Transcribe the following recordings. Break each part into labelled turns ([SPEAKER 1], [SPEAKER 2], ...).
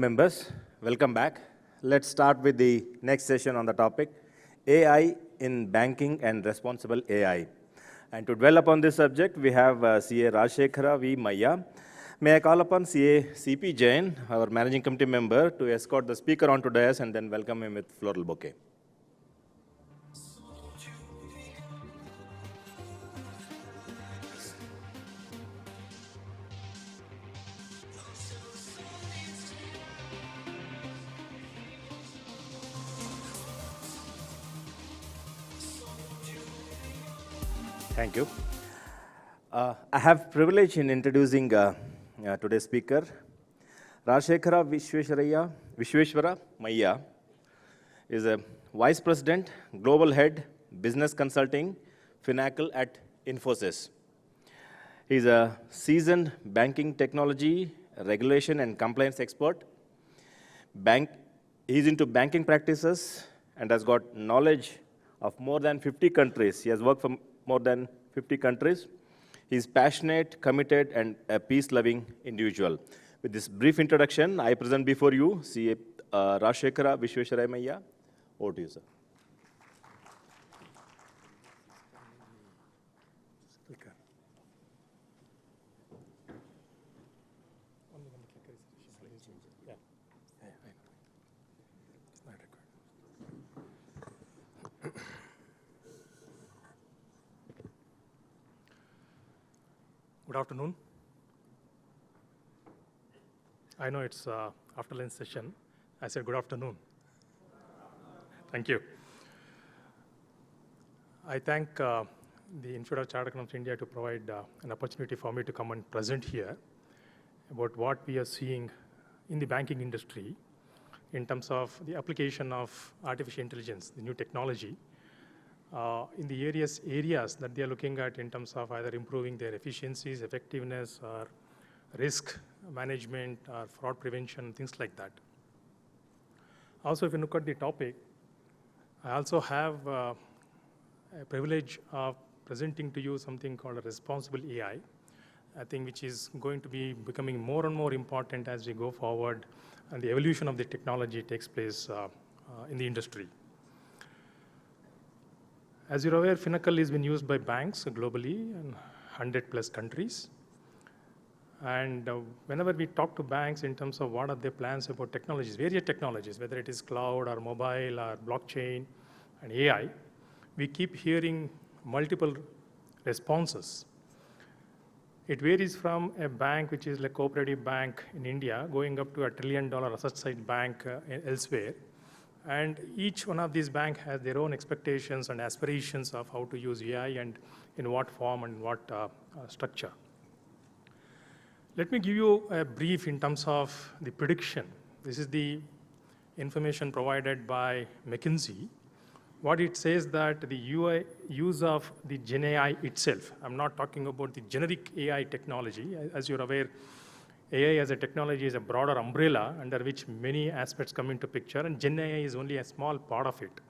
[SPEAKER 1] Members, welcome back. Let's start with the next session on the topic, AI in banking and responsible AI. And to dwell upon this subject, we have CA Rajashekara V Malya. May I call upon CA CP Jain, our managing committee member, to escort the speaker onto dais and then welcome him with floral bouquet. Thank you. I have privilege in introducing today's speaker, Rajashekara Vishweshwara Malya is a Vice President, Global Head, Business Consulting, Finacle at Infosys. He's a seasoned banking technology, regulation and compliance expert. He's into banking practices and has got knowledge of more than 50 countries. He has worked for more than 50 countries. He's passionate, committed, and a peace-loving individual. With this brief introduction, I present before you CA Rajashekara Vishweshwara Malya. Over to you, sir.
[SPEAKER 2] Good afternoon. I know it's after lunch session. I said good afternoon. Thank you. I thank the Institute of Chartered Accountants of India to provide an opportunity for me to come and present here about what we are seeing in the banking industry in terms of the application of artificial intelligence, the new technology, in the areas that they are looking at in terms of either improving their efficiencies, effectiveness, or risk management, or fraud prevention, things like that. Also, if you look at the topic, I also have a privilege of presenting to you something called a responsible AI, I think which is going to be becoming more and more important as we go forward and the evolution of the technology takes place in the industry. As you're aware, Finacle has been used by banks globally in 100+ countries. And whenever we talk to banks in terms of what are their plans about technologies, various technologies, whether it is cloud or mobile or blockchain and AI, we keep hearing multiple responses. It varies from a bank which is like cooperative bank in India going up to $1 trillion asset side bank elsewhere. And each one of these banks has their own expectations and aspirations of how to use AI and in what form and what structure. Let me give you a brief in terms of the prediction. This is the information provided by McKinsey. What it says that the use of the Gen AI itself, I'm not talking about the generic AI technology. As you're aware, AI as a technology is a broader umbrella under which many aspects come into picture, and Gen AI is only a small part of it.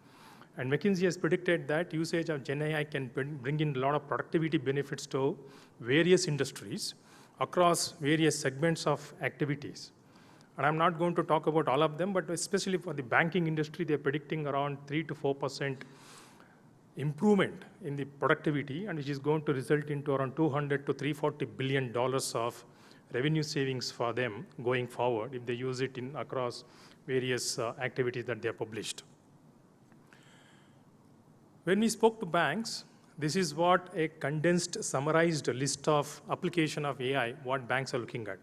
[SPEAKER 2] And McKinsey has predicted that usage of Gen AI can bring in a lot of productivity benefits to various industries across various segments of activities. And I'm not going to talk about all of them, but especially for the banking industry, they're predicting around 3 to 4% improvement in the productivity, and which is going to result into around $200 to $340 billion of revenue savings for them going forward if they use it in across various activities that they have published. When we spoke to banks, this is what a condensed, summarized list of application of AI, what banks are looking at.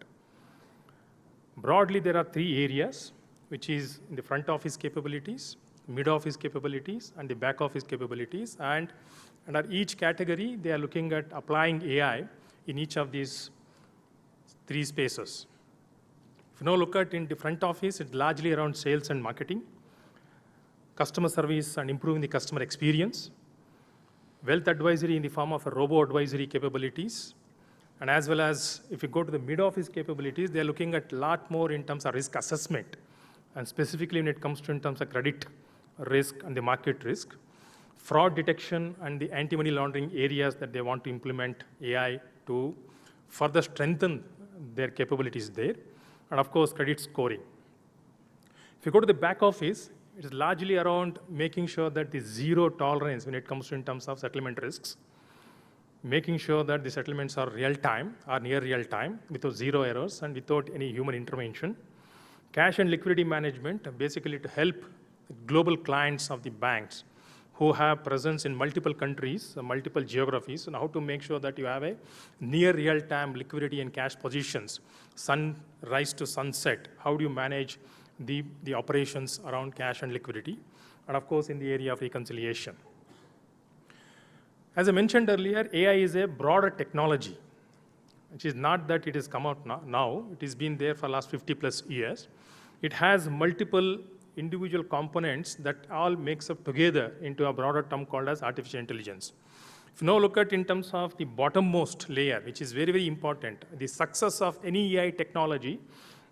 [SPEAKER 2] Broadly, there are 3 areas, which is in the front office capabilities, mid office capabilities, and the back office capabilities. And under each category, they are looking at applying AI in each of these 3 spaces. If you now look at in the front office, it's largely around sales and marketing, customer service and improving the customer experience, wealth advisory in the form of a robo-advisory capabilities, and as well as if you go to the mid-office capabilities, they're looking at a lot more in terms of risk assessment, and specifically when it comes to in terms of credit risk and the market risk, fraud detection and the anti-money laundering areas that they want to implement AI to further strengthen their capabilities there, and of course, credit scoring. If you go to the back office, it is largely around making sure that the zero tolerance when it comes to in terms of settlement risks, making sure that the settlements are real time or near real time without zero errors and without any human intervention. Cash and liquidity management, basically to help global clients of the banks who have presence in multiple countries, multiple geographies, and how to make sure that you have a near real-time liquidity and cash positions, sunrise to sunset. How do you manage the operations around cash and liquidity? And of course, in the area of reconciliation. As I mentioned earlier, AI is a broader technology, which is not that it has come out now. It has been there for the last 50 plus years. It has multiple individual components that all makes up together into a broader term called as artificial intelligence. If you now look at in terms of the bottommost layer, which is very, very important, the success of any AI technology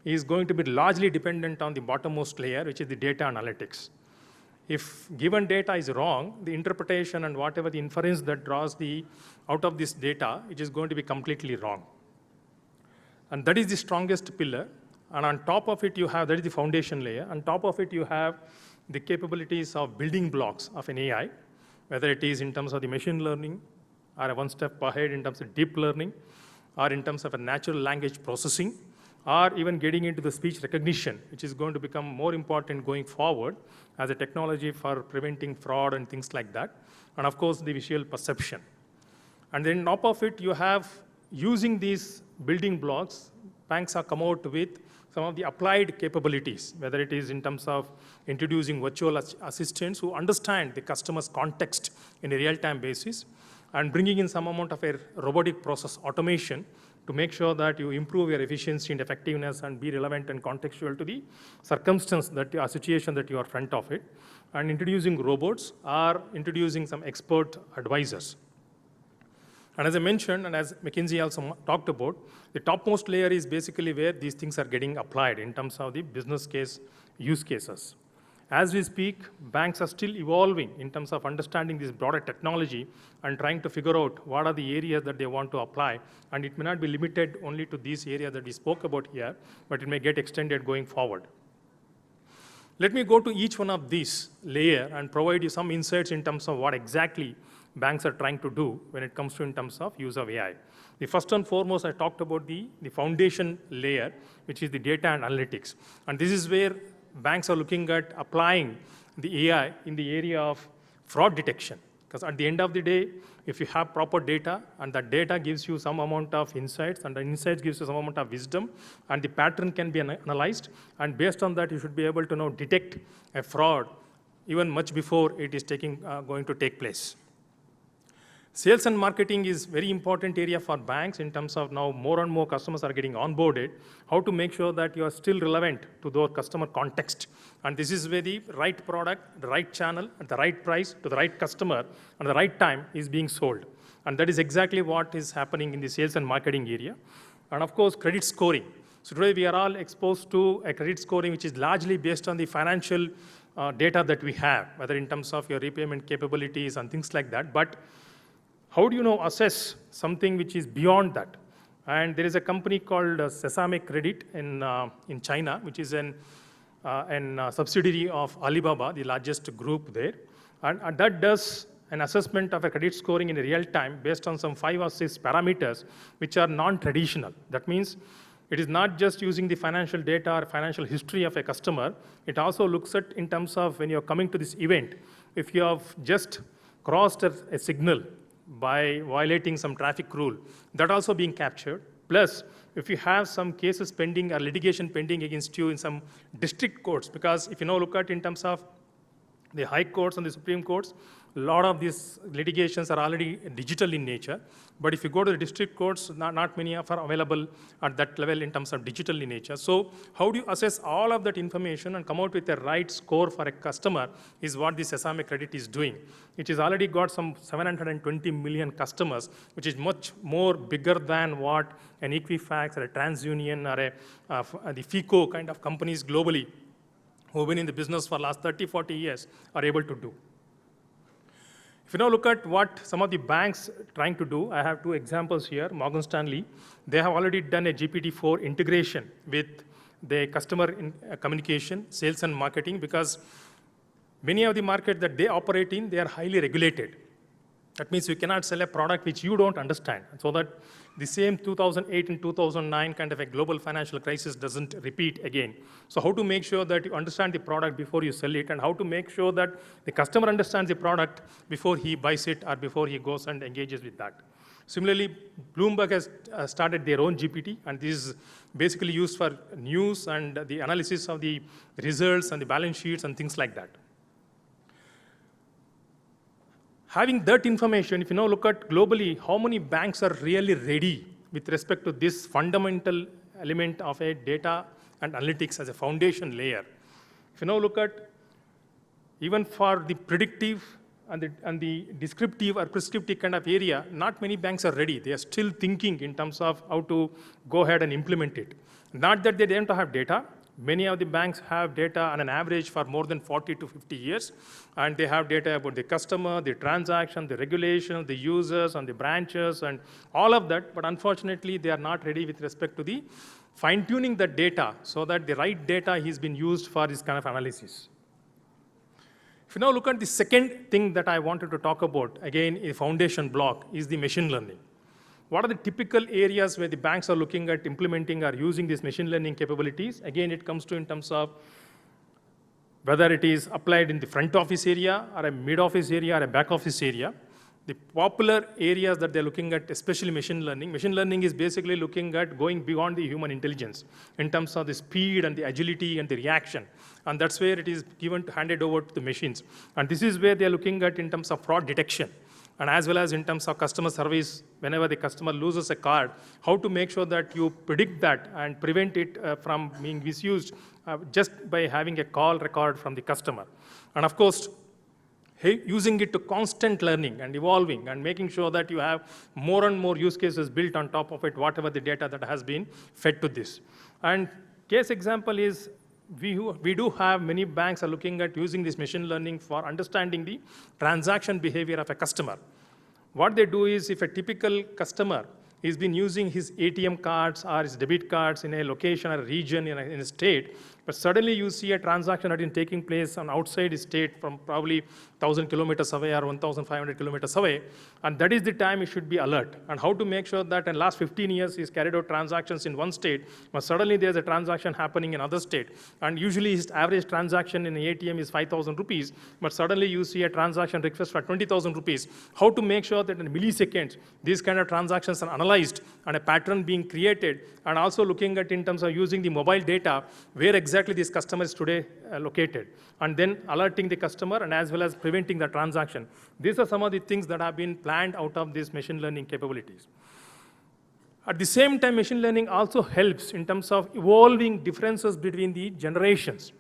[SPEAKER 2] is going to be largely dependent on the bottommost layer, which is the data analytics. If given data is wrong, the interpretation and whatever the inference that draws out of this data, it is going to be completely wrong. And that is the strongest pillar. And on top of it, you have, that is the foundation layer. On top of it, you have the capabilities of building blocks of an AI, whether it is in terms of the machine learning, or a one step ahead in terms of deep learning, or in terms of a natural language processing, or even getting into the speech recognition, which is going to become more important going forward as a technology for preventing fraud and things like that. And of course, the visual perception. And then on top of it, you have, using these building blocks, banks have come out with some of the applied capabilities, whether it is in terms of introducing virtual assistants who understand the customer's context in a real-time basis, and bringing in some amount of a robotic process automation to make sure that you improve your efficiency and effectiveness and be relevant and contextual to the circumstance, that situation that you are front of it, and introducing robots or introducing some expert advisors. And as I mentioned, and as McKinsey also talked about, the topmost layer is basically where these things are getting applied in terms of the business case use cases. As we speak, banks are still evolving in terms of understanding this broader technology and trying to figure out what are the areas that they want to apply. And it may not be limited only to these areas that we spoke about here, but it may get extended going forward. Let me go to each one of these layers and provide you some insights in terms of what exactly banks are trying to do when it comes to in terms of use of AI. The first and foremost, I talked about the foundation layer, which is the data and analytics. And this is where banks are looking at applying the AI in the area of fraud detection. Because at the end of the day, if you have proper data, and that data gives you some amount of insights, and the insights gives you some amount of wisdom, and the pattern can be analyzed, and based on that, you should be able to now detect a fraud even much before it is going to take place. Sales and marketing is very important area for banks in terms of now more and more customers are getting onboarded, how to make sure that you are still relevant to their customer context. And this is where the right product, the right channel, at the right price, to the right customer, and the right time is being sold. And that is exactly what is happening in the sales and marketing area. And of course, credit scoring. So today we are all exposed to a credit scoring which is largely based on the financial data that we have, whether in terms of your repayment capabilities and things like that. But how do you now assess something which is beyond that? And there is a company called Sesame Credit in China, which is an subsidiary of Alibaba, the largest group there. And that does an assessment of a credit scoring in real time based on some 5 or 6 parameters, which are non-traditional. That means it is not just using the financial data or financial history of a customer. It also looks at in terms of when you're coming to this event, if you have just crossed a signal by violating some traffic rule, that also being captured. Plus, if you have some cases pending or litigation pending against you in some district courts, because if you now look at in terms of the high courts and the Supreme Courts, a lot of these litigations are already digital in nature. But if you go to the district courts, not many are available at that level in terms of digital in nature. So how do you assess all of that information and come out with the right score for a customer is what the Sesame Credit is doing. It has already got some 720 million customers, which is much more bigger than what an Equifax or a TransUnion or the FICO kind of companies globally who have been in the business for the last 30, 40 years are able to do. If you now look at what some of the banks are trying to do, I have 2 examples here. Morgan Stanley, they have already done a GPT-4 integration with the customer communication, sales and marketing, because many of the markets that they operate in, they are highly regulated. That means you cannot sell a product which you don't understand. So that the same 2008 and 2009 kind of a global financial crisis doesn't repeat again. So how to make sure that you understand the product before you sell it, and how to make sure that the customer understands the product before he buys it or before he goes and engages with that. Similarly, Bloomberg has started their own GPT, and this is basically used for news and the analysis of the results and the balance sheets and things like that. Having that information, if you now look at globally, how many banks are really ready with respect to this fundamental element of a data and analytics as a foundation layer. If you now look at, even for the predictive and the descriptive or prescriptive kind of area, not many banks are ready. They are still thinking in terms of how to go ahead and implement it. Not that they don't have data. Many of the banks have data on an average for more than 40 to 50 years, and they have data about the customer, the transaction, the regulation, the users, and the branches, and all of that, but unfortunately, they are not ready with respect to the fine-tuning that data so that the right data has been used for this kind of analysis. If you now look at the second thing that I wanted to talk about, again, a foundation block, is the machine learning. What are the typical areas where the banks are looking at implementing or using these machine learning capabilities? Again, it comes to in terms of whether it is applied in the front office area or a mid office area or a back office area. The popular areas that they're looking at, especially machine learning is basically looking at going beyond the human intelligence in terms of the speed and the agility and the reaction. And that's where it is handed over to the machines. And this is where they're looking at in terms of fraud detection, and as well as in terms of customer service, whenever the customer loses a card, how to make sure that you predict that and prevent it from being misused just by having a call record from the customer. And of course, using it to constant learning and evolving and making sure that you have more and more use cases built on top of it, whatever the data that has been fed to this. And case example is, we do have many banks are looking at using this machine learning for understanding the transaction behavior of a customer. What they do is, if a typical customer has been using his ATM cards or his debit cards in a location or a region in a state, but suddenly you see a transaction that is taking place on outside the state from probably 1,000 kilometers away or 1,500 kilometers away, and that is the time he should be alert. And how to make sure that in the last 15 years he's carried out transactions in one state, but suddenly there's a transaction happening in another state. And usually his average transaction in an ATM is 5,000 rupees, but suddenly you see a transaction request for 20,000 rupees. How to make sure that in milliseconds, these kind of transactions are analyzed and a pattern being created, and also looking at in terms of using the mobile data, where exactly this customer is today located, and then alerting the customer and as well as preventing the transaction. These are some of the things that have been planned out of these machine learning capabilities. At the same time, machine learning also helps in terms of evolving differences between the generations.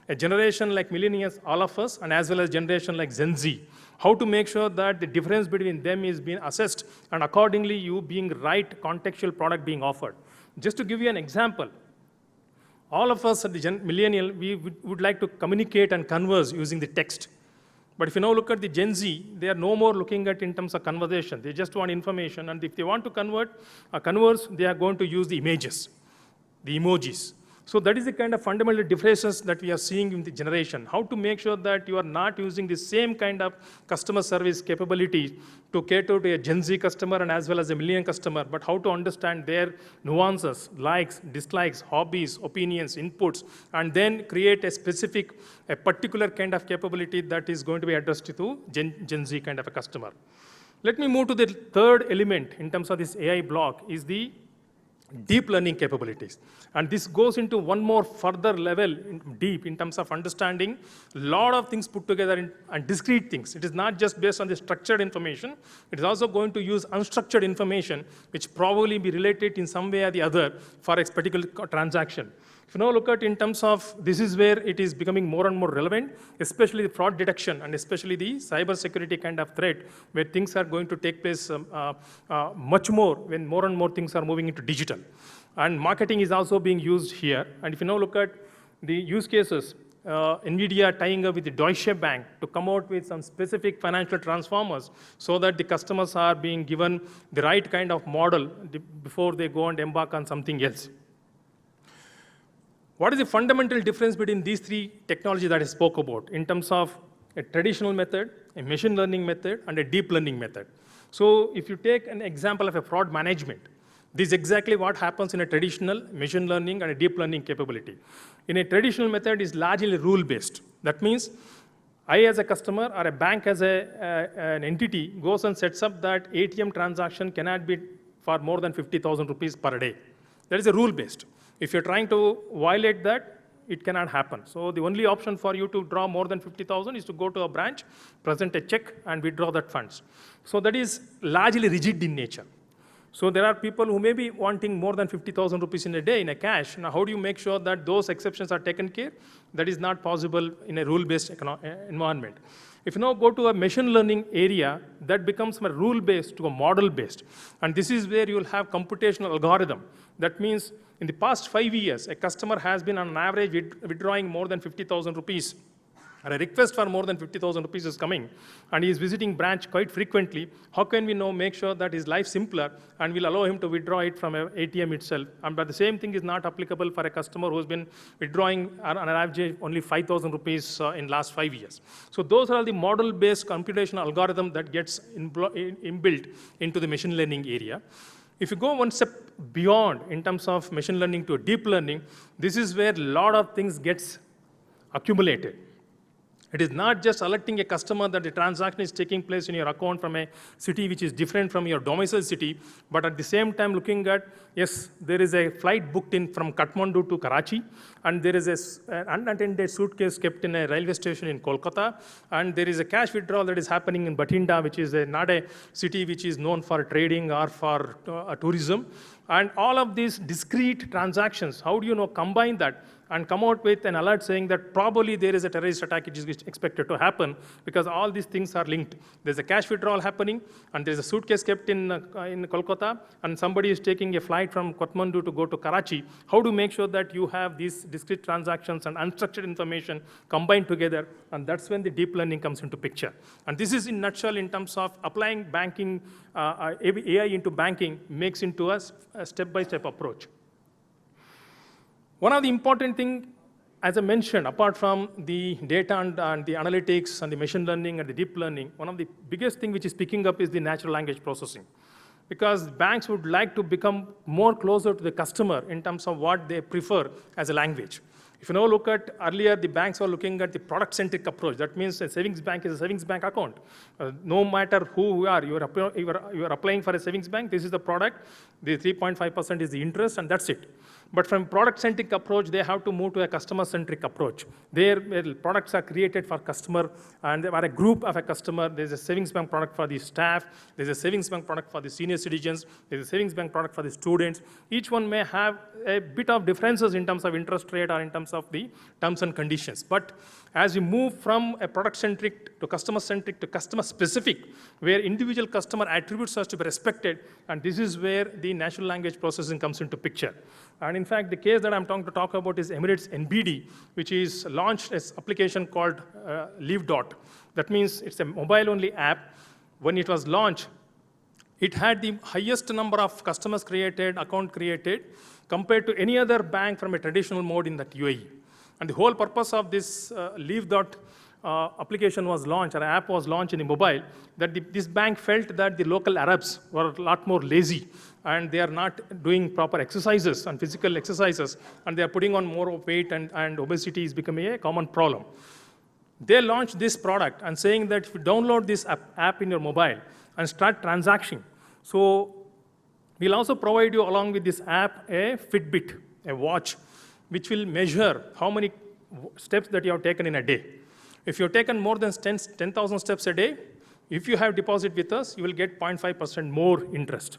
[SPEAKER 2] A generation like millennials, all of us, and as well as generation like Gen Z. How to make sure that the difference between them is being assessed, and accordingly you being right contextual product being offered. Just to give you an example, all of us at the millennial, we would like to communicate and converse using the text. But if you now look at the Gen Z, they are no more looking at in terms of conversation. They just want information, and if they want to converse, they are going to use the images, the emojis. So that is the kind of fundamental differences that we are seeing in the generation. How to make sure that you are not using the same kind of customer service capability to cater to a Gen Z customer and as well as a millennial customer, but how to understand their nuances, likes, dislikes, hobbies, opinions, inputs, and then create a particular kind of capability that is going to be addressed to Gen Z kind of a customer. Let me move to the third element in terms of this AI block, is the deep learning capabilities. And this goes into one more further level deep in terms of understanding a lot of things put together and discrete things. It is not just based on the structured information. It is also going to use unstructured information, which probably be related in some way or the other for a particular transaction. If you now look at in terms of, this is where it is becoming more and more relevant, especially the fraud detection and especially the cyber security kind of threat, where things are going to take place much more when more and more things are moving into digital. And marketing is also being used here. And if you now look at the use cases, NVIDIA tying up with the Deutsche Bank to come out with some specific financial transformers so that the customers are being given the right kind of model before they go and embark on something else. What is the fundamental difference between these three technologies that I spoke about in terms of a traditional method, a machine learning method, and a deep learning method? So if you take an example of a fraud management, this is exactly what happens in a traditional machine learning and a deep learning capability. In a traditional method is largely rule-based. That means I as a customer or a bank as an entity goes and sets up that ATM transaction cannot be for more than 50,000 rupees per day. That is a rule-based. If you're trying to violate that, it cannot happen. So the only option for you to draw more than 50,000 is to go to a branch, present a check, and withdraw that funds. So that is largely rigid in nature. So there are people who may be wanting more than 50,000 rupees in a day in a cash. Now, how do you make sure that those exceptions are taken care? That is not possible in a rule-based environment. If you now go to a machine learning area, that becomes from a rule-based to a model-based. And this is where you will have computational algorithm. That means in the past 5 years, a customer has been on an average withdrawing more than 50,000 rupees. And a request for more than 50,000 rupees is coming, and he is visiting branch quite frequently. How can we now make sure that his life simpler and will allow him to withdraw it from an ATM itself? But the same thing is not applicable for a customer who has been withdrawing on an average only 5,000 rupees in last 5 years. So those are the model-based computational algorithm that gets inbuilt into the machine learning area. If you go one step beyond in terms of machine learning to deep learning, this is where a lot of things gets accumulated. It is not just alerting a customer that the transaction is taking place in your account from a city which is different from your domicile city, but at the same time looking at, yes, there is a flight booked in from Kathmandu to Karachi, and there is an unattended suitcase kept in a railway station in Kolkata, and there is a cash withdrawal that is happening in Bathinda, which is not a city which is known for trading or for tourism. And all of these discrete transactions, how do you combine that and come out with an alert saying that probably there is a terrorist attack which is expected to happen, because all these things are linked. There's a cash withdrawal happening, and there's a suitcase kept in Kolkata, and somebody is taking a flight from Kathmandu to go to Karachi. How to make sure that you have these discrete transactions and unstructured information combined together, and that's when the deep learning comes into picture. And this is in a nutshell in terms of applying banking, AI into banking makes into a step-by-step approach. One of the important things, as I mentioned, apart from the data and the analytics and the machine learning and the deep learning, one of the biggest things which is picking up is the natural language processing. Because banks would like to become more closer to the customer in terms of what they prefer as a language. If you now look at earlier, the banks were looking at the product-centric approach. That means a savings bank is a savings bank account. No matter who you are, you are applying for a savings bank, this is the product, the 3.5% is the interest, and that's it. But from product-centric approach, they have to move to a customer-centric approach. Their products are created for customer, and they are a group of a customer. There's a savings bank product for the staff. There's a savings bank product for the senior citizens. There's a savings bank product for the students. Each one may have a bit of differences in terms of interest rate or in terms of the terms and conditions. But as we move from a product-centric to customer-centric to customer-specific, where individual customer attributes has to be respected, and this is where the natural language processing comes into picture. And in fact, the case that I'm going to talk about is Emirates NBD, which is launched as application called Leave Dot. That means it's a mobile-only app. When it was launched, it had the highest number of customers created, account created, compared to any other bank from a traditional mode in that UAE. And the whole purpose of this Leave Dot application was launched, or app was launched in the mobile, that this bank felt that the local Arabs were a lot more lazy, and they are not doing proper exercises and physical exercises, and they are putting on more weight, and obesity is becoming a common problem. They launched this product and saying that if you download this app in your mobile and start transacting, so we'll also provide you along with this app a Fitbit, a watch, which will measure how many steps that you have taken in a day. If you've taken more than 10,000 steps a day, if you have deposit with us, you will get 0.5% more interest.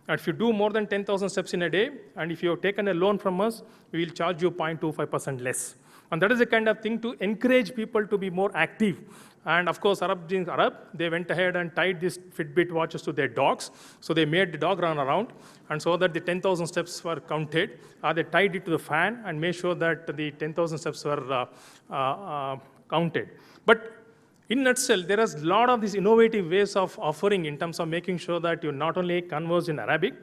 [SPEAKER 2] And if you do more than 10,000 steps in a day, and if you have taken a loan from us, we will charge you 0.25% less. And that is the kind of thing to encourage people to be more active. And of course, Arab being Arab, they went ahead and tied these Fitbit watches to their dogs. So they made the dog run around, and so that the 10,000 steps were counted. They tied it to the fan and made sure that the 10,000 steps were counted. But in a nutshell, there is a lot of these innovative ways of offering in terms of making sure that you not only converse in Arabic,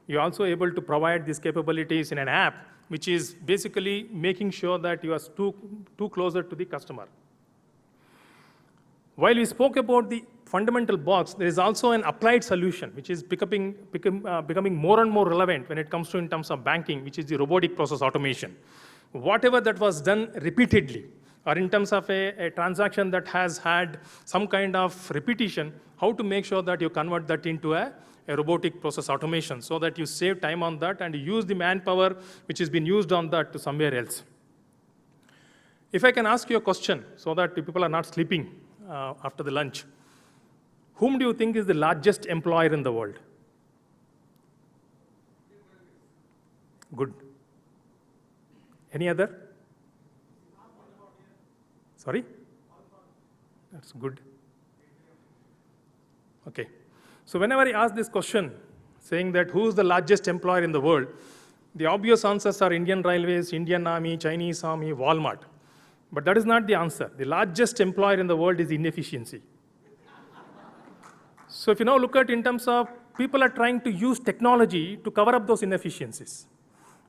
[SPEAKER 2] you're also able to provide these capabilities in an app which is basically making sure that you are too closer to the customer. While we spoke about the fundamental box, there is also an applied solution, which is becoming more and more relevant when it comes to in terms of banking, which is the robotic process automation. Whatever that was done repeatedly, or in terms of a transaction that has had some kind of repetition, how to make sure that you convert that into a robotic process automation so that you save time on that and use the manpower which has been used on that to somewhere else. If I can ask you a question so that people are not sleeping after the lunch, whom do you think is the largest employer in the world? Good. Any other? Sorry? That's good. Okay. So whenever I ask this question, saying that who is the largest employer in the world, the obvious answers are Indian Railways, Indian Army, Chinese Army, Walmart. But that is not the answer. The largest employer in the world is inefficiency. So if you now look at in terms of people are trying to use technology to cover up those inefficiencies.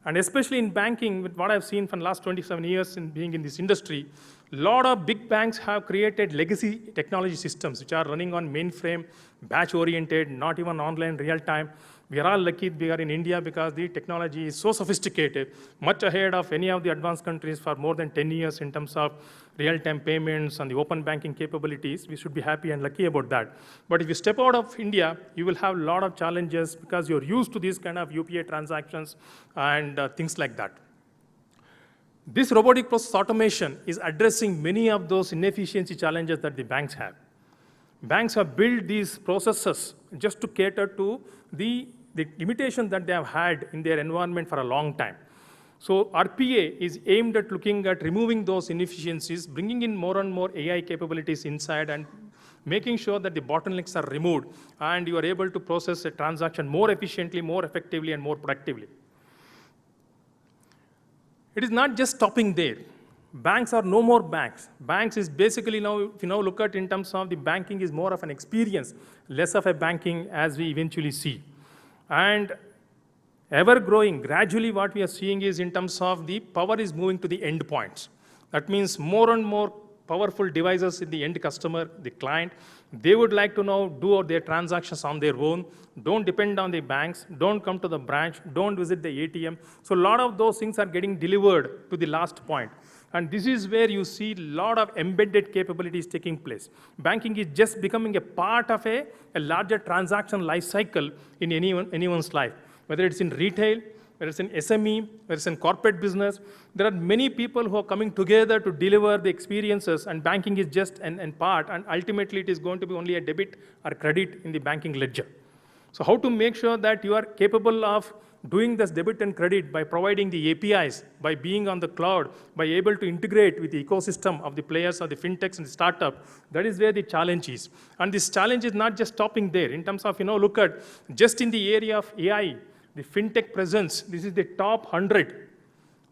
[SPEAKER 2] And especially in banking, with what I've seen from the last 27 years in being in this industry, a lot of big banks have created legacy technology systems which are running on mainframe, batch-oriented, not even online real-time. We are all lucky we are in India because the technology is so sophisticated, much ahead of any of the advanced countries for more than 10 years in terms of real-time payments and the open banking capabilities. We should be happy and lucky about that. But if you step out of India, you will have a lot of challenges because you're used to these kind of UPI transactions and things like that. This robotic process automation is addressing many of those inefficiency challenges that the banks have. Banks have built these processes just to cater to the limitation that they have had in their environment for a long time. So RPA is aimed at looking at removing those inefficiencies, bringing in more and more AI capabilities inside and making sure that the bottlenecks are removed and you are able to process a transaction more efficiently, more effectively, and more productively. It is not just stopping there. Banks are no more banks. Banks is basically now, if you now look at in terms of the banking is more of an experience, less of a banking as we eventually see. And ever growing, gradually what we are seeing is in terms of the power is moving to the end points. That means more and more powerful devices in the end customer, the client, they would like to now do their transactions on their own, don't depend on the banks, don't come to the branch, don't visit the ATM. So a lot of those things are getting delivered to the last point. And this is where you see a lot of embedded capabilities taking place. Banking is just becoming a part of a larger transaction life cycle in anyone's life. Whether it's in retail, whether it's in SME, whether it's in corporate business, there are many people who are coming together to deliver the experiences, and banking is just an part, and ultimately it is going to be only a debit or credit in the banking ledger. So how to make sure that you are capable of doing this debit and credit by providing the APIs, by being on the cloud, by able to integrate with the ecosystem of the players or the fintechs and the startup, that is where the challenge is. And this challenge is not just stopping there. In terms of, look at just in the area of AI, the fintech presence, this is the top 100.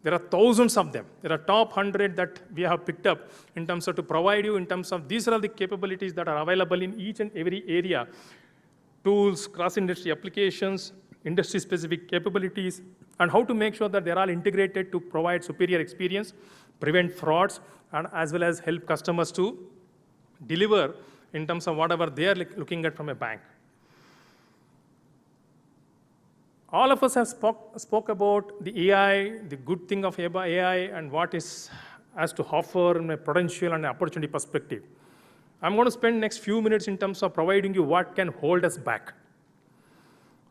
[SPEAKER 2] There are thousands of them. There are top 100 that we have picked up in terms of to provide you in terms of these are the capabilities that are available in each and every area. Tools, cross-industry applications, industry-specific capabilities, and how to make sure that they're all integrated to provide superior experience, prevent frauds, and as well as help customers to deliver in terms of whatever they are looking at from a bank. All of us have spoke about the AI, the good thing of AI, and what is has to offer in a potential and opportunity perspective. I'm going to spend next few minutes in terms of providing you what can hold us back.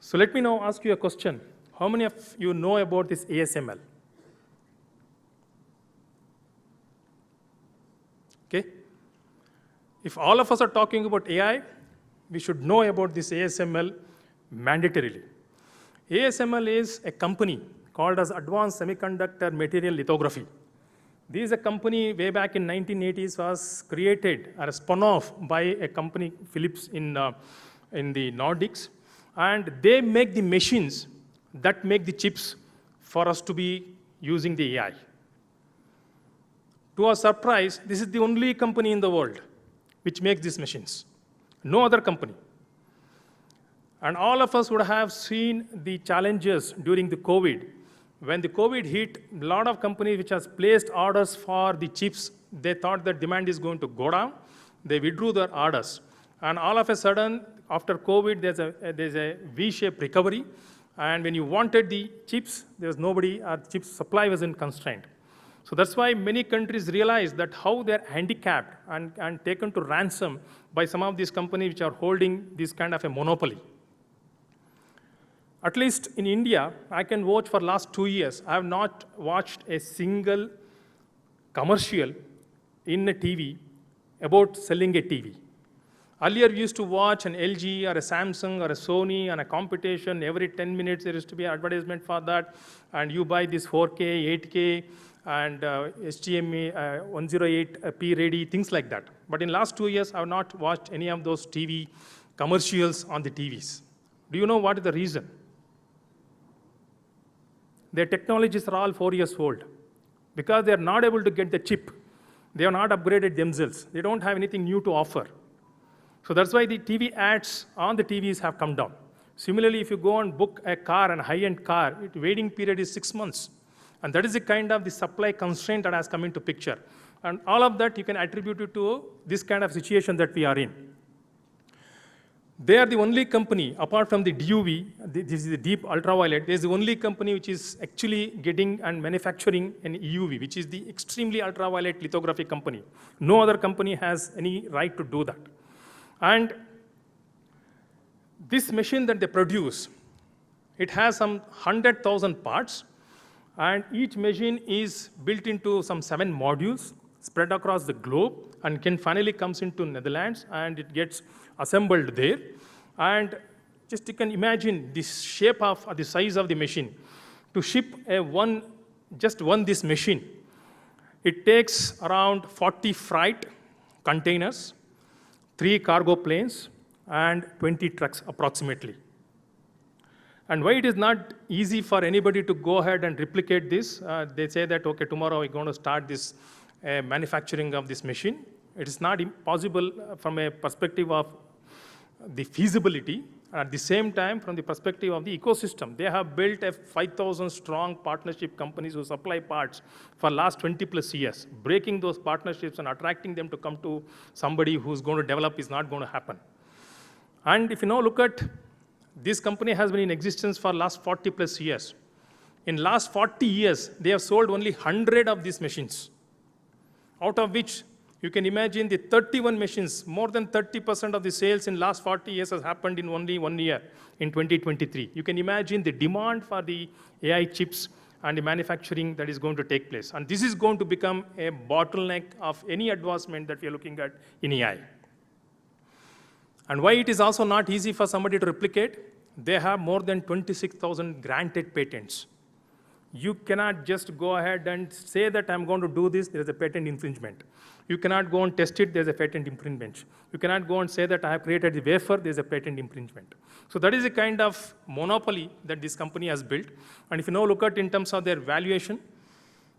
[SPEAKER 2] So let me now ask you a question. How many of you know about this ASML? Okay. If all of us are talking about AI, we should know about this ASML mandatorily. ASML is a company called as Advanced Semiconductor Material Lithography. This is a company way back in 1980s was created or spun off by a company, Philips, in the Nordics. And they make the machines that make the chips for us to be using the AI. To our surprise, this is the only company in the world which makes these machines. No other company. And all of us would have seen the challenges during the COVID, When the COVID hit, a lot of companies which has placed orders for the chips, they thought that demand is going to go down. They withdrew their orders. And all of a sudden, after COVID, there's a V-shaped recovery. And when you wanted the chips, there was nobody, chip supply wasn't constrained. So that's why many countries realize that how they're handicapped and taken to ransom by some of these companies which are holding this kind of a monopoly. At least in India, I can watch for last 2 years. I have not watched a single commercial in a TV about selling a TV. Earlier, we used to watch an LG or a Samsung or a Sony and a competition. Every 10 minutes, there used to be an advertisement for that. And you buy this 4K, 8K, and HDMI 108p ready, things like that. But in last 2 years, I have not watched any of those TV commercials on the TVs. Do you know what is the reason? Their technologies are all 4 years old. Because they are not able to get the chip, they are not upgraded themselves. They don't have anything new to offer. So that's why the TV ads on the TVs have come down. Similarly, if you go and book a car, a high-end car, the waiting period is 6 months. And that is the kind of the supply constraint that has come into picture. And all of that you can attribute it to this kind of situation that we are in. They are the only company, apart from the DUV, this is the deep ultraviolet, there is the only company which is actually getting and manufacturing an EUV, which is the extremely ultraviolet lithography company. No other company has any right to do that. And this machine that they produce, it has some 100,000 parts, and each machine is built into some 7 modules spread across the globe, and can finally comes into Netherlands, and it gets assembled there. And just you can imagine this shape of, or the size of the machine. To ship just one this machine, it takes around 40 freight containers, 3 cargo planes, and 20 trucks approximately. And why it is not easy for anybody to go ahead and replicate this, they say that, okay, tomorrow we're going to start this manufacturing of this machine. It is not impossible from a perspective of the feasibility. At the same time, from the perspective of the ecosystem, they have built a 5,000 strong partnership companies who supply parts for last 20 plus years. Breaking those partnerships and attracting them to come to somebody who's going to develop is not going to happen. And if you now look at, this company has been in existence for last 40 plus years. In last 40 years, they have sold only 100 of these machines, out of which you can imagine the 31 machines, more than 30% of the sales in last 40 years has happened in only 1 year, in 2023. You can imagine the demand for the AI chips and the manufacturing that is going to take place. And this is going to become a bottleneck of any advancement that we are looking at in AI. And why it is also not easy for somebody to replicate, they have more than 26,000 granted patents. You cannot just go ahead and say that I'm going to do this, there is a patent infringement. You cannot go and test it, there's a patent infringement. You cannot go and say that I have created the wafer, there's a patent infringement. So that is a kind of monopoly that this company has built. And if you now look at in terms of their valuation,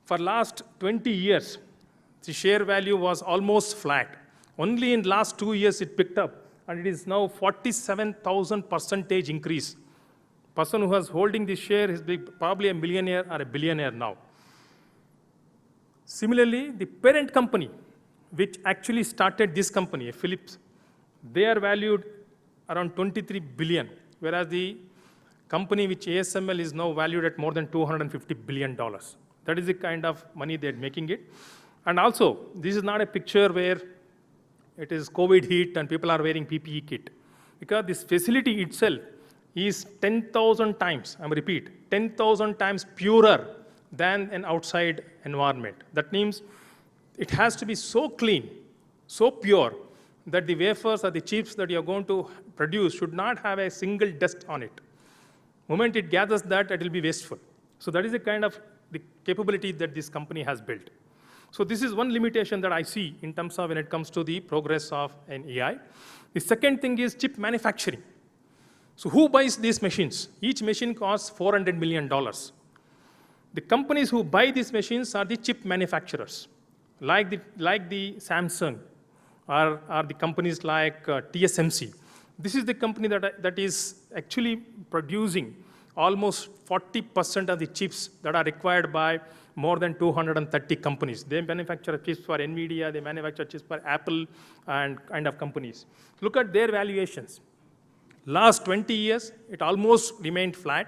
[SPEAKER 2] for last 20 years, the share value was almost flat. Only in last 2 years it picked up, and it is now 47,000% increase. Person who was holding this share is probably a millionaire or a billionaire now. Similarly, the parent company, which actually started this company, Philips, they are valued around 23 billion, whereas the company which ASML is now valued at more than $250 billion. That is the kind of money they're making it. And also, this is not a picture where it is COVID hit and people are wearing PPE kit, because this facility itself is 10,000 times, I repeat, 10,000 times purer than an outside environment. That means it has to be so clean, so pure, that the wafers or the chips that you're going to produce should not have a single dust on it. The moment it gathers that, it will be wasteful. So that is the kind of the capability that this company has built. So this is one limitation that I see in terms of when it comes to the progress of an AI. The second thing is chip manufacturing. So who buys these machines? Each machine costs $400 million. The companies who buy these machines are the chip manufacturers, like the Samsung, or the companies like TSMC. This is the company that is actually producing almost 40% of the chips that are required by more than 230 companies. They manufacture chips for NVIDIA, they manufacture chips for Apple and kind of companies. Look at their valuations. Last 20 years, it almost remained flat,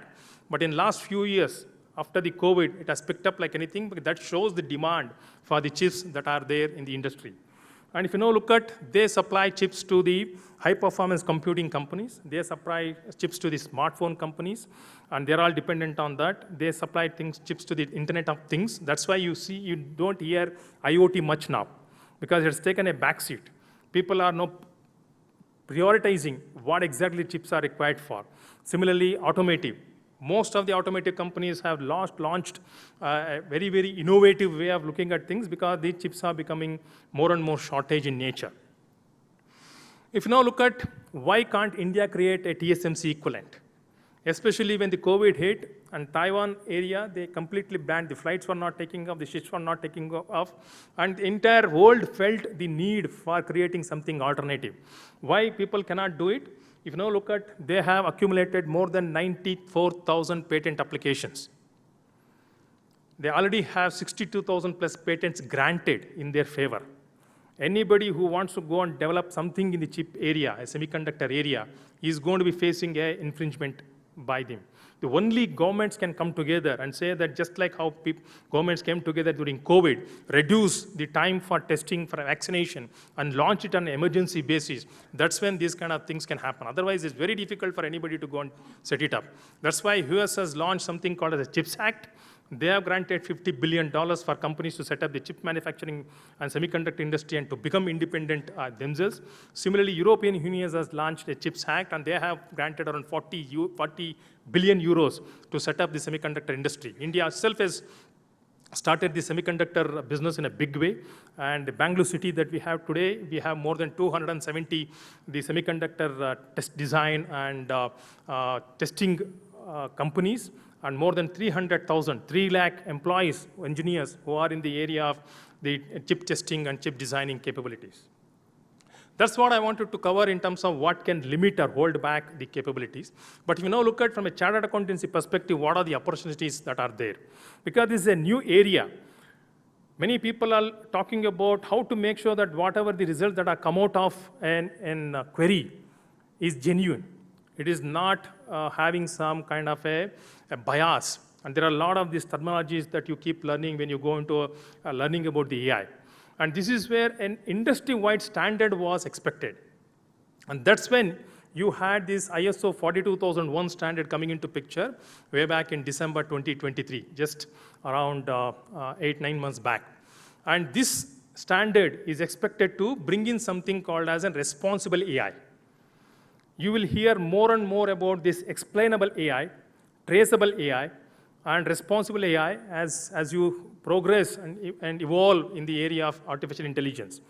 [SPEAKER 2] but in last few years, after the COVID, it has picked up like anything, but that shows the demand for the chips that are there in the industry. And if you now look at, they supply chips to the high-performance computing companies, they supply chips to the smartphone companies, and they're all dependent on that. They supply chips to the Internet of Things. That's why you see, you don't hear IoT much now, because it's taken a backseat. People are now prioritizing what exactly chips are required for. Similarly, automotive. Most of the automotive companies have launched a very, very innovative way of looking at things because these chips are becoming more and more shortage in nature. If you now look at why can't India create a TSMC equivalent, especially when the COVID hit and Taiwan area, they completely banned, the flights were not taking off, the ships were not taking off, and the entire world felt the need for creating something alternative. Why people cannot do it? If you now look at, they have accumulated more than 94,000 patent applications. They already have 62,000 plus patents granted in their favor. Anybody who wants to go and develop something in the chip area, a semiconductor area, is going to be facing an infringement by them. The only governments can come together and say that just like how governments came together during COVID, reduce the time for testing for vaccination and launch it on an emergency basis, that's when these kind of things can happen. Otherwise, it's very difficult for anybody to go and set it up. That's why US has launched something called as the CHIPS Act. They have granted $50 billion for companies to set up the chip manufacturing and semiconductor industry and to become independent themselves. Similarly, European Union has launched a CHIPS Act, and they have granted around 40 billion euros to set up the semiconductor industry. India itself has started the semiconductor business in a big way, and the Bangalore city that we have today, we have more than 270 the semiconductor test design and testing companies, and more than 300,000, 3 lakh employees, engineers who are in the area of the chip testing and chip designing capabilities. That's what I wanted to cover in terms of what can limit or hold back the capabilities. But if you now look at from a chartered accountancy perspective, what are the opportunities that are there? Because this is a new area. Many people are talking about how to make sure that whatever the results that are come out of an query is genuine. It is not having some kind of a bias. And there are a lot of these terminologies that you keep learning when you go into learning about the AI. And this is where an industry-wide standard was expected. And that's when you had this ISO 42001 standard coming into picture way back in December 2023, just around 8-9 months back. And this standard is expected to bring in something called as a responsible AI. You will hear more and more about this explainable AI, traceable AI, and responsible AI as you progress and evolve in the area of artificial intelligence.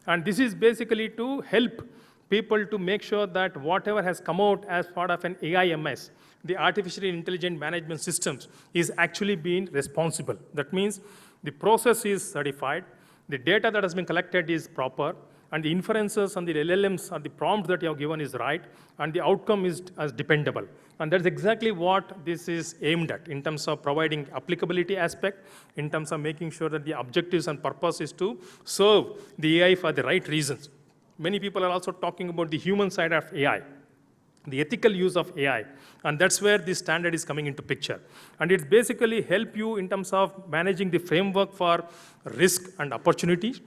[SPEAKER 2] And this is basically to help people to make sure that whatever has come out as part of an AIMS, the artificial intelligent management systems, is actually being responsible. That means the process is certified, the data that has been collected is proper, and the inferences and the LLMs or the prompt that you have given is right, and the outcome is as dependable. And that's exactly what this is aimed at in terms of providing applicability aspect, in terms of making sure that the objectives and purpose is to serve the AI for the right reasons. Many people are also talking about the human side of AI, the ethical use of AI, and that's where this standard is coming into picture. And it basically help you in terms of managing the framework for risk and opportunities,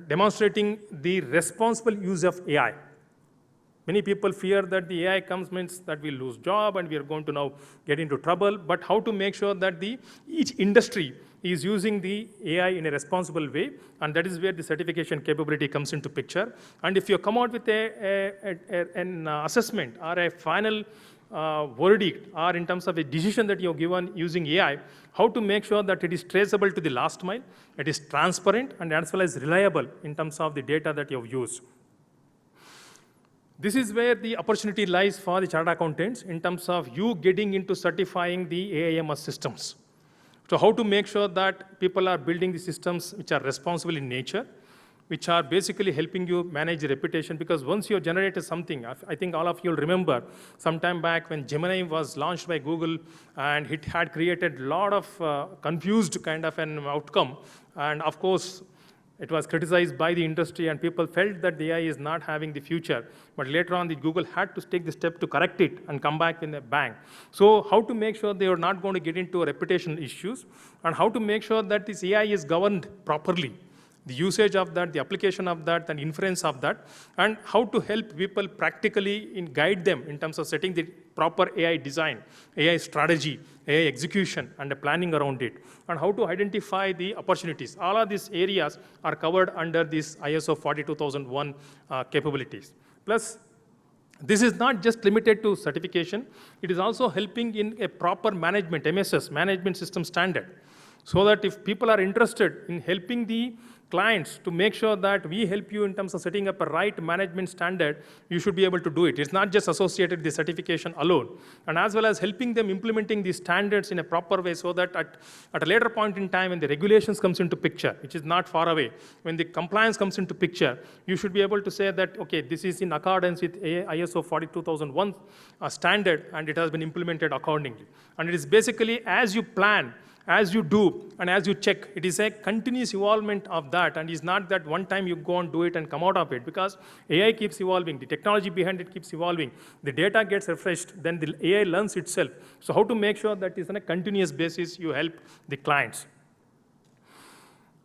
[SPEAKER 2] demonstrating the responsible use of AI. Many people fear that the AI comes means that we lose job and we are going to now get into trouble, but how to make sure that each industry is using the AI in a responsible way, and that is where the certification capability comes into picture. And if you come out with an assessment or a final verdict, or in terms of a decision that you have given using AI, how to make sure that it is traceable to the last mile, it is transparent, and as well as reliable in terms of the data that you have used. This is where the opportunity lies for the chartered accountants in terms of you getting into certifying the AIMS systems. So how to make sure that people are building the systems which are responsible in nature, which are basically helping you manage reputation, because once you have generated something, I think all of you will remember some time back when Gemini was launched by Google, and it had created a lot of confused kind of an outcome. And of course, it was criticized by the industry, and people felt that the AI is not having the future. But later on, Google had to take the step to correct it and come back in a bang. So how to make sure they are not going to get into reputation issues, and how to make sure that this AI is governed properly, the usage of that, the application of that, and inference of that, and how to help people practically guide them in terms of setting the proper AI design, AI strategy, AI execution, and the planning around it, and how to identify the opportunities. All of these areas are covered under this ISO 42001 capabilities. Plus, this is not just limited to certification, it is also helping in a proper management, MSS, management system standard, so that if people are interested in helping the clients to make sure that we help you in terms of setting up a right management standard, you should be able to do it. It's not just associated with the certification alone, and as well as helping them implementing these standards in a proper way, so that at a later point in time when the regulations comes into picture, which is not far away, when the compliance comes into picture, you should be able to say that, okay, this is in accordance with ISO 42001 standard, and it has been implemented accordingly. And it is basically as you plan, as you do, and as you check, it is a continuous evolvement of that, and it's not that one time you go and do it and come out of it, because AI keeps evolving, the technology behind it keeps evolving, the data gets refreshed, then the AI learns itself. So how to make sure that is on a continuous basis you help the clients.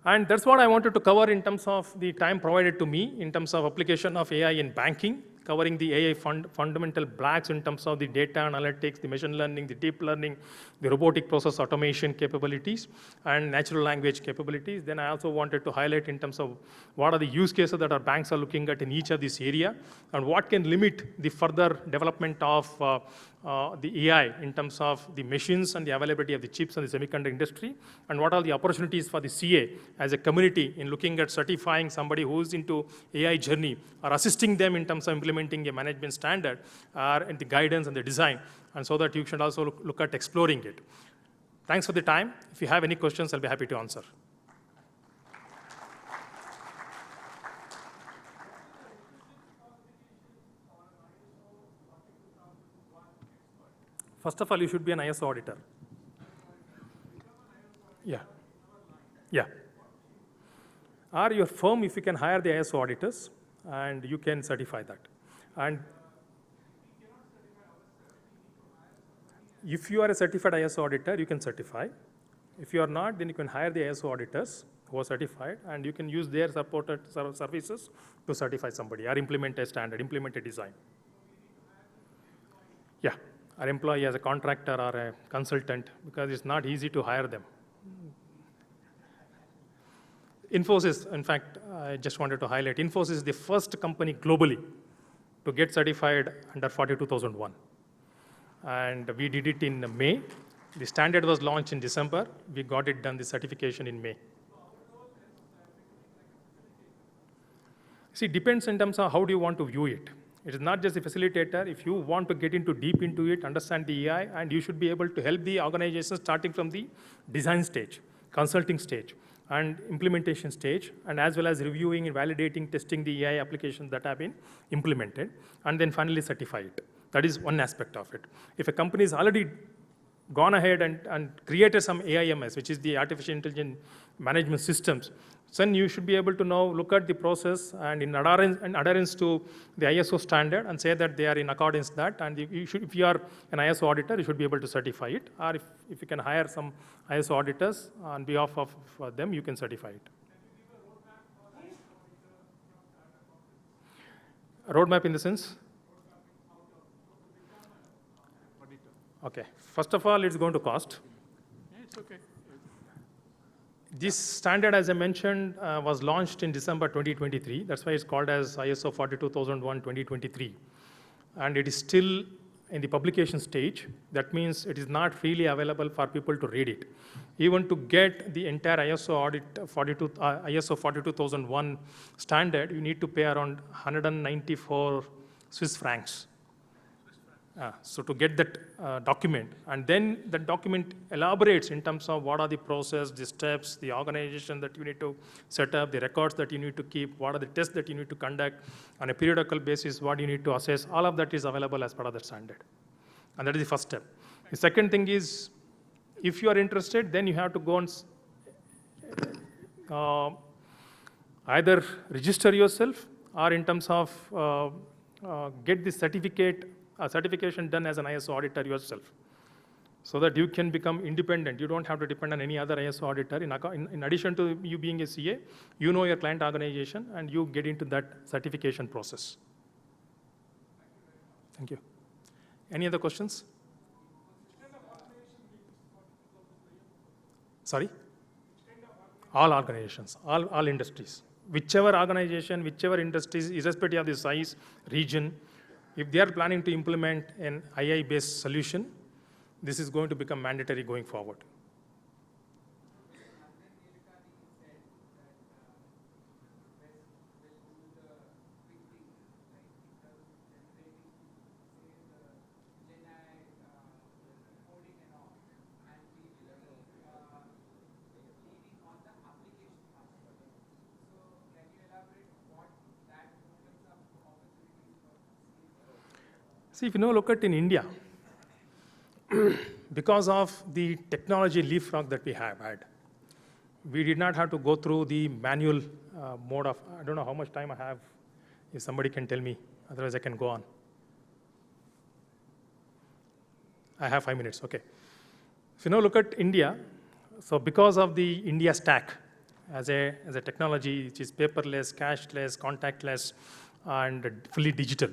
[SPEAKER 2] And that's what I wanted to cover in terms of the time provided to me, in terms of application of AI in banking, covering the AI fundamental blocks in terms of the data analytics, the machine learning, the deep learning, the robotic process automation capabilities, and natural language capabilities. Then I also wanted to highlight in terms of what are the use cases that our banks are looking at in each of this area, and what can limit the further development of the AI in terms of the machines and the availability of the chips and the semiconductor industry, and what are the opportunities for the CA as a community in looking at certifying somebody who's into AI journey, or assisting them in terms of implementing a management standard, or in the guidance and the design, and so that you should also look at exploring it. Thanks for the time. If you have any questions, I'll be happy to answer. First of all, you should be an ISO auditor. Yeah. Yeah. Or your firm, if you can hire the ISO auditors, and you can certify that. And if you are a certified ISO auditor, you can certify. If you are not, then you can hire the ISO auditors who are certified, and you can use their supported services to certify somebody, or implement a standard, implement a design. Yeah. Or employee as a contractor or a consultant, because it's not easy to hire them. Infosys, in fact, I just wanted to highlight, Infosys is the first company globally to get certified under 42001. And we did it in May. The standard was launched in December. We got it done, the certification in May. See, it depends in terms of how do you want to view it. It is not just a facilitator. If you want to get deep into it, understand the AI, and you should be able to help the organization starting from the design stage, consulting stage, and implementation stage, and as well as reviewing and validating, testing the AI applications that have been implemented, and then finally certify it. That is one aspect of it. If a company has already gone ahead and created some AIMS, which is the artificial intelligence management systems, then you should be able to now look at the process and in adherence to the ISO standard, and say that they are in accordance with that. And you should, if you are an ISO auditor, you should be able to certify it. Or if you can hire some ISO auditors on behalf of them, you can certify it. Roadmap in the sense? Okay. First of all, it's going to cost.
[SPEAKER 3] Yeah, it's okay.
[SPEAKER 2] This standard, as I mentioned, was launched in December 2023. That's why it's called as ISO 42001:2023. And it is still in the publication stage. That means it is not freely available for people to read it. Even to get the entire ISO 42001 standard, you need to pay around 194 Swiss francs. So to get that document, and then that document elaborates in terms of what are the process, the steps, the organization that you need to set up, the records that you need to keep, what are the tests that you need to conduct on a periodical basis, what you need to assess, all of that is available as part of the standard. And that is the first step. The second thing is, if you are interested, then you have to go and either register yourself or in terms of get the certification done as an ISO auditor yourself, so that you can become independent. You don't have to depend on any other ISO auditor. In addition to you being a CA, you know your client organization and you get into that certification process. Thank you. Any other questions? Sorry? All organizations, all industries. Whichever organization, whichever industries, irrespective of the size, region, if they are planning to implement an AI-based solution, this is going to become mandatory going forward. See, if you look at in India, because of the technology leapfrog that we have had, we did not have to go through the manual mode of, I don't know how much time I have, if somebody can tell me, otherwise I can go on. I have 5 minutes, okay. If you look at India, so because of the India stack as a technology which is paperless, cashless, contactless, and fully digital,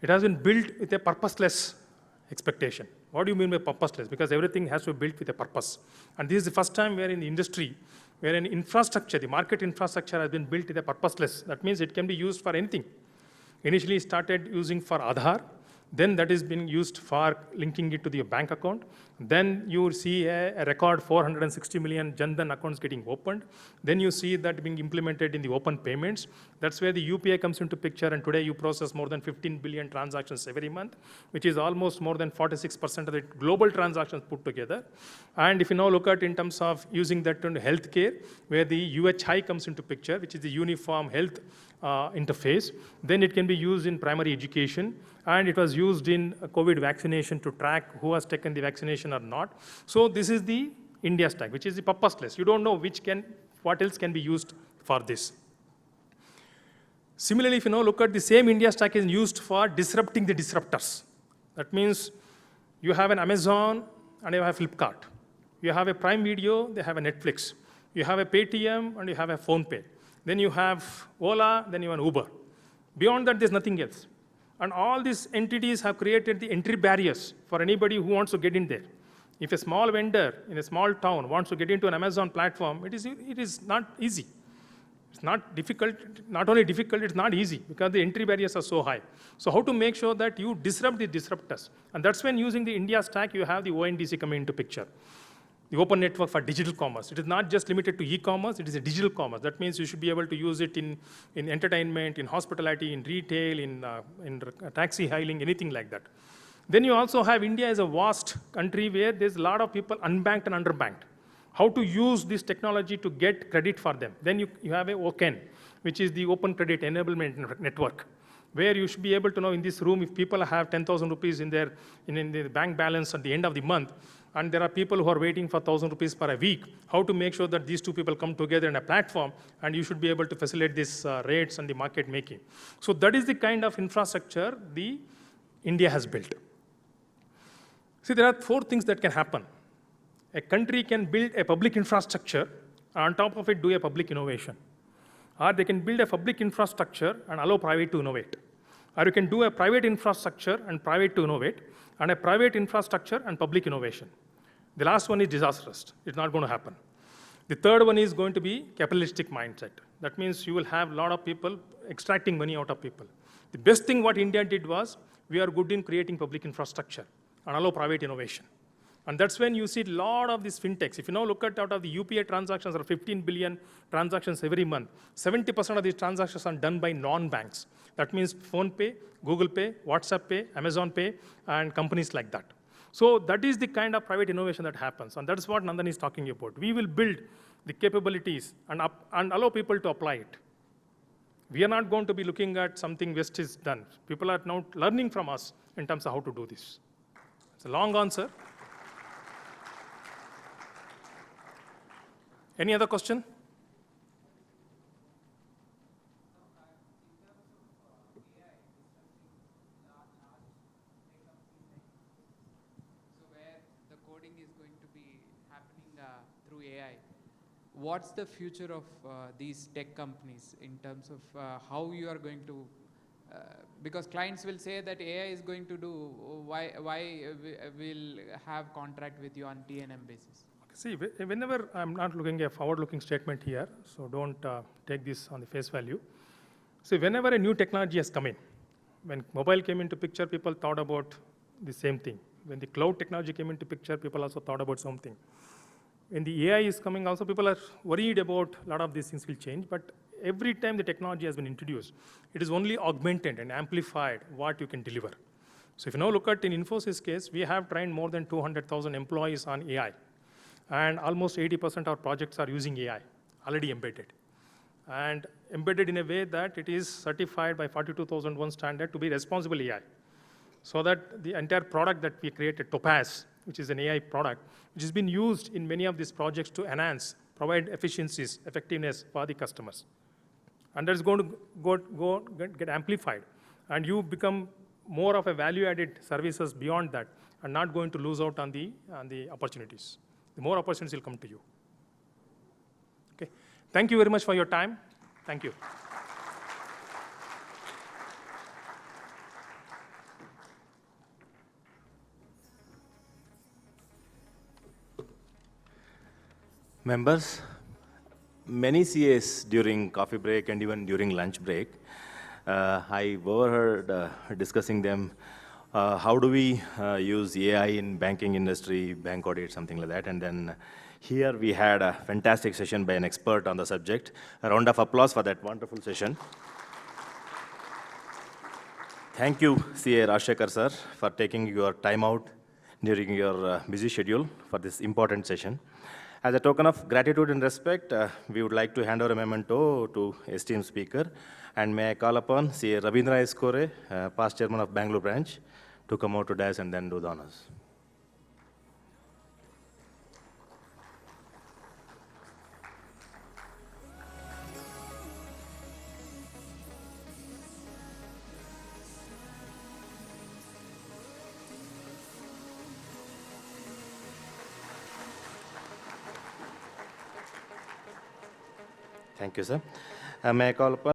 [SPEAKER 2] it has been built with a purposeless expectation. What do you mean by purposeless? Because everything has to be built with a purpose. And this is the first time where in the industry, where an infrastructure, the market infrastructure has been built with a purposeless. That means it can be used for anything. Initially started using for Aadhaar, then that is being used for linking it to the bank account. Then you see a record 460 million Jan Dhan accounts getting opened. Then you see that being implemented in the open payments. That's where the UPI comes into picture, and today you process more than 15 billion transactions every month, which is almost more than 46% of the global transactions put together. And if you now look at in terms of using that in healthcare, where the UHI comes into picture, which is the Uniform Health interface, then it can be used in primary education, and it was used in COVID vaccination to track who has taken the vaccination or not. So this is the India stack, which is the purposeless. You don't know what else can be used for this. Similarly, if you now look at the same India stack is used for disrupting the disruptors. That means you have an Amazon and you have Flipkart. You have a Prime Video, they have a Netflix. You have a Paytm and you have a PhonePe. Then you have Ola, then you have Uber. Beyond that, there's nothing else. And all these entities have created the entry barriers for anybody who wants to get in there. If a small vendor in a small town wants to get into an Amazon platform, it is not easy. It's not difficult, not only difficult, it's not easy because the entry barriers are so high. So how to make sure that you disrupt the disruptors? And that's when using the India stack, you have the ONDC coming into picture. The open network for digital commerce. It is not just limited to e-commerce, it is a digital commerce. That means you should be able to use it in entertainment, in hospitality, in retail, in taxi hailing, anything like that. Then you also have India as a vast country where there's a lot of people unbanked and underbanked. How to use this technology to get credit for them. Then you have a OCEN, which is the Open Credit Enablement Network, where you should be able to know in this room if people have 10,000 rupees in their bank balance at the end of the month, and there are people who are waiting for 1,000 rupees per a week, how to make sure that these two people come together in a platform, and you should be able to facilitate these rates and the market making. So that is the kind of infrastructure the India has built. See, there are 4 things that can happen. A country can build a public infrastructure, and on top of it do a public innovation. Or they can build a public infrastructure and allow private to innovate. Or you can do a private infrastructure and private to innovate, and a private infrastructure and public innovation. The last one is disastrous. It's not going to happen. The third one is going to be capitalistic mindset. That means you will have a lot of people extracting money out of people. The best thing what India did was, we are good in creating public infrastructure and allow private innovation. And that's when you see a lot of these fintechs. If you now look at out of the UPI transactions, there are 15 billion transactions every month. 70% of these transactions are done by non-banks. That means PhonePe, Google Pay, WhatsApp Pay, Amazon Pay, and companies like that. So that is the kind of private innovation that happens, and that's what Nandan is talking about. We will build the capabilities and allow people to apply it. We are not going to be looking at something West is done. People are now learning from us in terms of how to do this. It's a long answer. Any other question?
[SPEAKER 3] So where the coding is going to be happening through AI, what's the future of these tech companies in terms of how you are going to, because clients will say that AI is going to do, why we'll have contract with you on T&M basis?
[SPEAKER 2] See, whenever I'm not looking at a forward-looking statement here, so don't take this on the face value. See, whenever a new technology has come in, when mobile came into picture, people thought about the same thing. When the cloud technology came into picture, people also thought about something. When the AI is coming, also people are worried about a lot of these things will change, but every time the technology has been introduced, it is only augmented and amplified what you can deliver. So if you now look at in Infosys case, we have trained more than 200,000 employees on AI. And almost 80% of our projects are using AI, already embedded. And embedded in a way that it is certified by 42001 standard to be responsible AI. So that the entire product that we created, Topaz, which is an AI product, which has been used in many of these projects to enhance, provide efficiencies, effectiveness for the customers. And that's going to get amplified. And you become more of a value-added services beyond that, and not going to lose out on the opportunities. The more opportunities will come to you. Okay. Thank you very much for your time. Thank you.
[SPEAKER 1] Members, many CAs during coffee break and even during lunch break, I overheard discussing them, how do we use AI in banking industry, bank audit, something like that. And then here we had a fantastic session by an expert on the subject. A round of applause for that wonderful session. Thank you, CA Rajashekar sir, for taking your time out during your busy schedule for this important session. As a token of gratitude and respect, we would like to hand over a memento to esteemed speaker. And may I call upon CA Ravindra Eskore, past chairman of Bangalore branch, to come out to dais and then do the honors. Thank you, sir. May I call upon